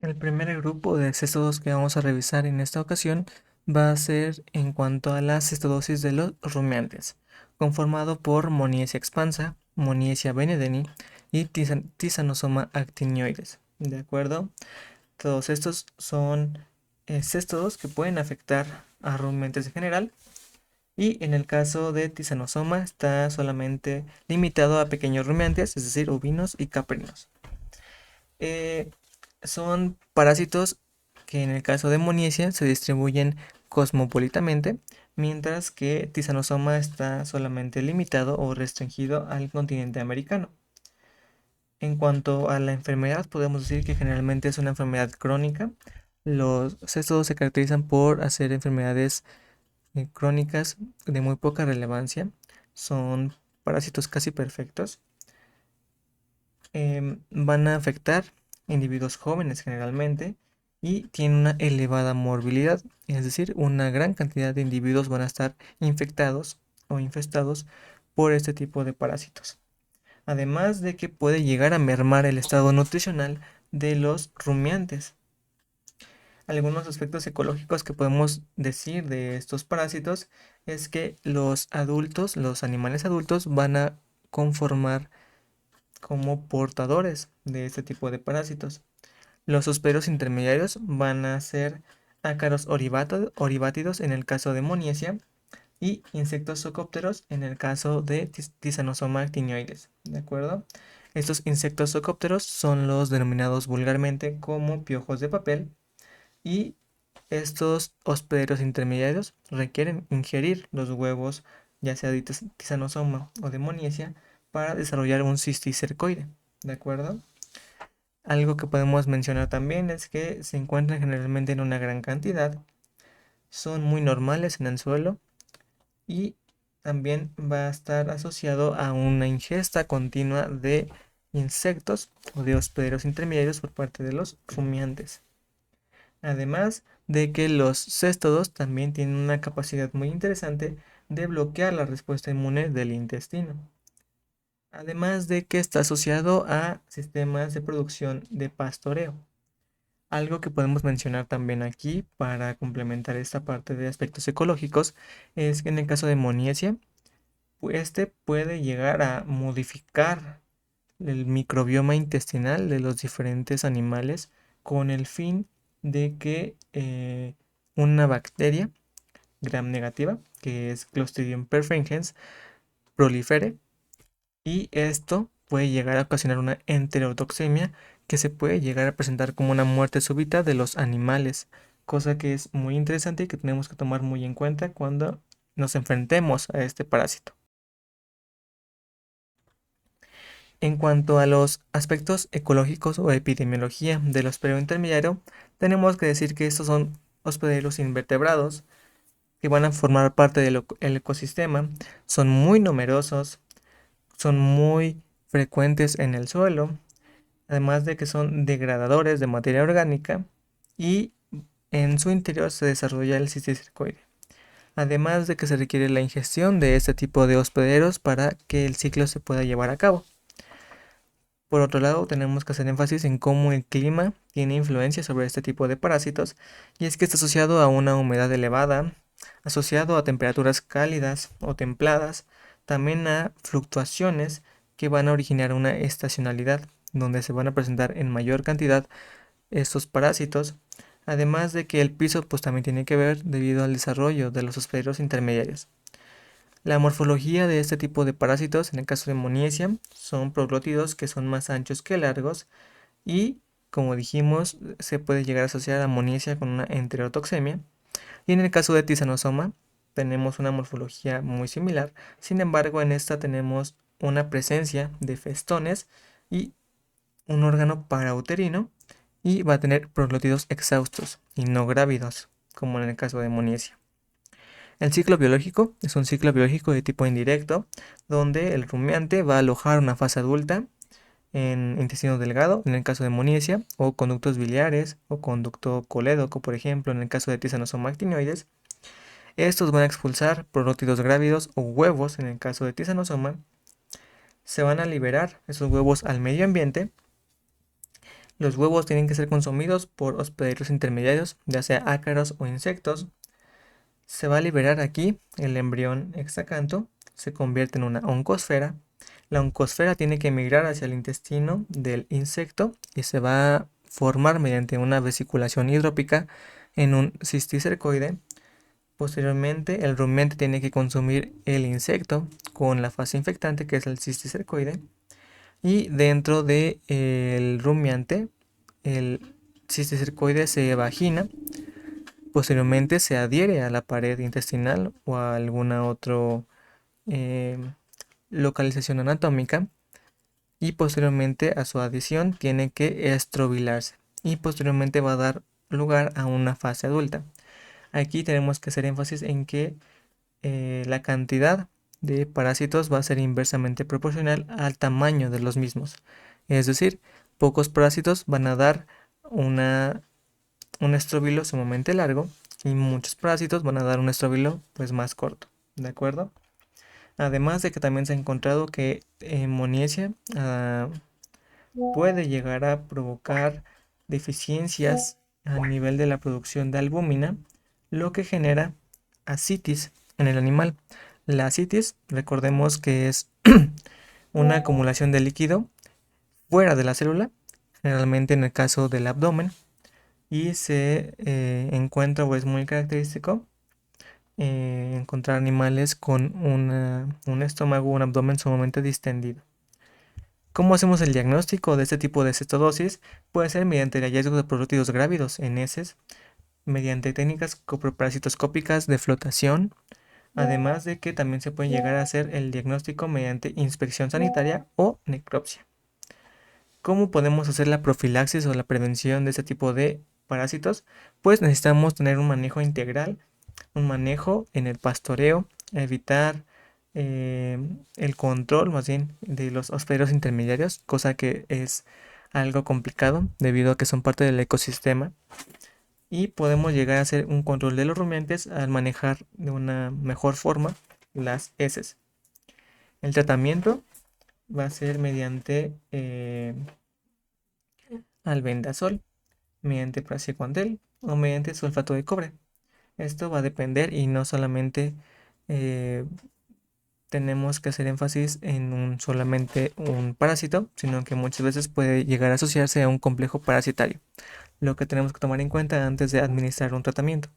El primer grupo de céstodos que vamos a revisar en esta ocasión va a ser en cuanto a la cestodosis de los rumiantes, conformado por Moniesia expansa, Moniesia benedeni y Tisanosoma actinioides. ¿De acuerdo? Todos estos son céstodos que pueden afectar a rumiantes en general, y en el caso de Tisanosoma está solamente limitado a pequeños rumiantes, es decir, ovinos y caprinos. Eh, Son parásitos que en el caso de Moniesia se distribuyen cosmopolitamente, mientras que Tisanosoma está solamente limitado o restringido al continente americano. En cuanto a la enfermedad, podemos decir que generalmente es una enfermedad crónica. Los céstodos se caracterizan por hacer enfermedades crónicas de muy poca relevancia. Son parásitos casi perfectos. Van a afectar individuos jóvenes generalmente y tienen una elevada morbilidad, es decir, una gran cantidad de individuos van a estar infectados o infestados por este tipo de parásitos. Además de que puede llegar a mermar el estado nutricional de los rumiantes. Algunos aspectos ecológicos que podemos decir de estos parásitos es que los adultos, los animales adultos, van a conformar como portadores de este tipo de parásitos. Los hospederos intermediarios van a ser ácaros oribátidos en el caso de Moniesia y insectos zocópteros en el caso de Tisanosoma actinioides. ¿De acuerdo? Estos insectos zocópteros son los denominados vulgarmente como piojos de papel, y estos hospederos intermediarios requieren ingerir los huevos, ya sea de Tisanosoma o de Moniesia, para desarrollar un cisticercoide. ¿De acuerdo? Algo que podemos mencionar también es que se encuentran generalmente en una gran cantidad, son muy normales en el suelo y también va a estar asociado a una ingesta continua de insectos o de hospederos intermediarios por parte de los rumiantes. Además de que los céstodos también tienen una capacidad muy interesante de bloquear la respuesta inmune del intestino. Además de que está asociado a sistemas de producción de pastoreo. Algo que podemos mencionar también aquí para complementar esta parte de aspectos ecológicos es que en el caso de Moniesia, este puede llegar a modificar el microbioma intestinal de los diferentes animales con el fin de que una bacteria gram negativa, que es Clostridium perfringens, prolifere, y esto puede llegar a ocasionar una enterotoxemia que se puede llegar a presentar como una muerte súbita de los animales, cosa que es muy interesante y que tenemos que tomar muy en cuenta cuando nos enfrentemos a este parásito. En cuanto a los aspectos ecológicos o epidemiología del hospedero intermediario, tenemos que decir que estos son hospederos invertebrados que van a formar parte del ecosistema, son muy numerosos, son muy frecuentes en el suelo, además de que son degradadores de materia orgánica y en su interior se desarrolla el cisticercoide. Además de que se requiere la ingestión de este tipo de hospederos para que el ciclo se pueda llevar a cabo. Por otro lado, tenemos que hacer énfasis en cómo el clima tiene influencia sobre este tipo de parásitos, y es que está asociado a una humedad elevada, asociado a temperaturas cálidas o templadas, también a fluctuaciones que van a originar una estacionalidad, donde se van a presentar en mayor cantidad estos parásitos, además de que el piso pues también tiene que ver debido al desarrollo de los hospederos intermediarios. La morfología de este tipo de parásitos, en el caso de Moniesia, son proglótidos que son más anchos que largos y, como dijimos, se puede llegar a asociar a Moniesia con una enterotoxemia. Y en el caso de Tisanosoma, tenemos una morfología muy similar, sin embargo, en esta tenemos una presencia de festones y un órgano parauterino, y va a tener proglótidos exhaustos y no grávidos, como en el caso de Moniesia. El ciclo biológico es un ciclo biológico de tipo indirecto, donde el rumiante va a alojar una fase adulta en intestino delgado, en el caso de Moniesia, o conductos biliares, o conducto colédoco, por ejemplo, en el caso de Tisanosoma actinoides. Estos van a expulsar proglótidos grávidos o huevos, en el caso de Tisanosoma. Se van a liberar esos huevos al medio ambiente, Los huevos tienen que ser consumidos por hospederos intermediarios, ya sea ácaros o insectos. Se va a liberar aquí el embrión hexacanto, se convierte en una oncosfera. La oncosfera tiene que migrar hacia el intestino del insecto y se va a formar mediante una vesiculación hidrópica en un cisticercoide. Posteriormente, el rumiante tiene que consumir el insecto con la fase infectante, que es el cisticercoide. Y dentro del rumiante, el cisticercoide se vagina. Posteriormente se adhiere a la pared intestinal o a alguna otra eh, localización anatómica. Y posteriormente a su adición tiene que estrobilarse. Y posteriormente va a dar lugar a una fase adulta. Aquí tenemos que hacer énfasis en que la cantidad de parásitos va a ser inversamente proporcional al tamaño de los mismos. Es decir, pocos parásitos van a dar un estróbilo sumamente largo y muchos parásitos van a dar un estróbilo pues más corto, ¿de acuerdo? Además de que también se ha encontrado que Moniacia puede llegar a provocar deficiencias a nivel de la producción de albúmina, lo que genera ascitis en el animal. La ascitis, recordemos que es una acumulación de líquido fuera de la célula, generalmente en el caso del abdomen, y se encuentra o es muy característico encontrar animales con un estómago, un abdomen sumamente distendido. ¿Cómo hacemos el diagnóstico de este tipo de cetodosis? Puede ser mediante el hallazgo de prorótidos grávidos en heces, mediante técnicas coproparasitoscópicas de flotación, además de que también se puede llegar a hacer el diagnóstico mediante inspección sanitaria o necropsia. ¿Cómo podemos hacer la profilaxis o la prevención de este tipo de parásitos? Pues necesitamos tener un manejo integral, un manejo en el pastoreo, evitar el control más bien de los hospederos intermediarios, cosa que es algo complicado debido a que son parte del ecosistema. Y podemos llegar a hacer un control de los rumiantes al manejar de una mejor forma las heces. El tratamiento va a ser mediante albendazol, mediante praziquantel o mediante sulfato de cobre. Esto va a depender y no solamente eh, tenemos que hacer énfasis en solamente un parásito, sino que muchas veces puede llegar a asociarse a un complejo parasitario, lo que tenemos que tomar en cuenta antes de administrar un tratamiento.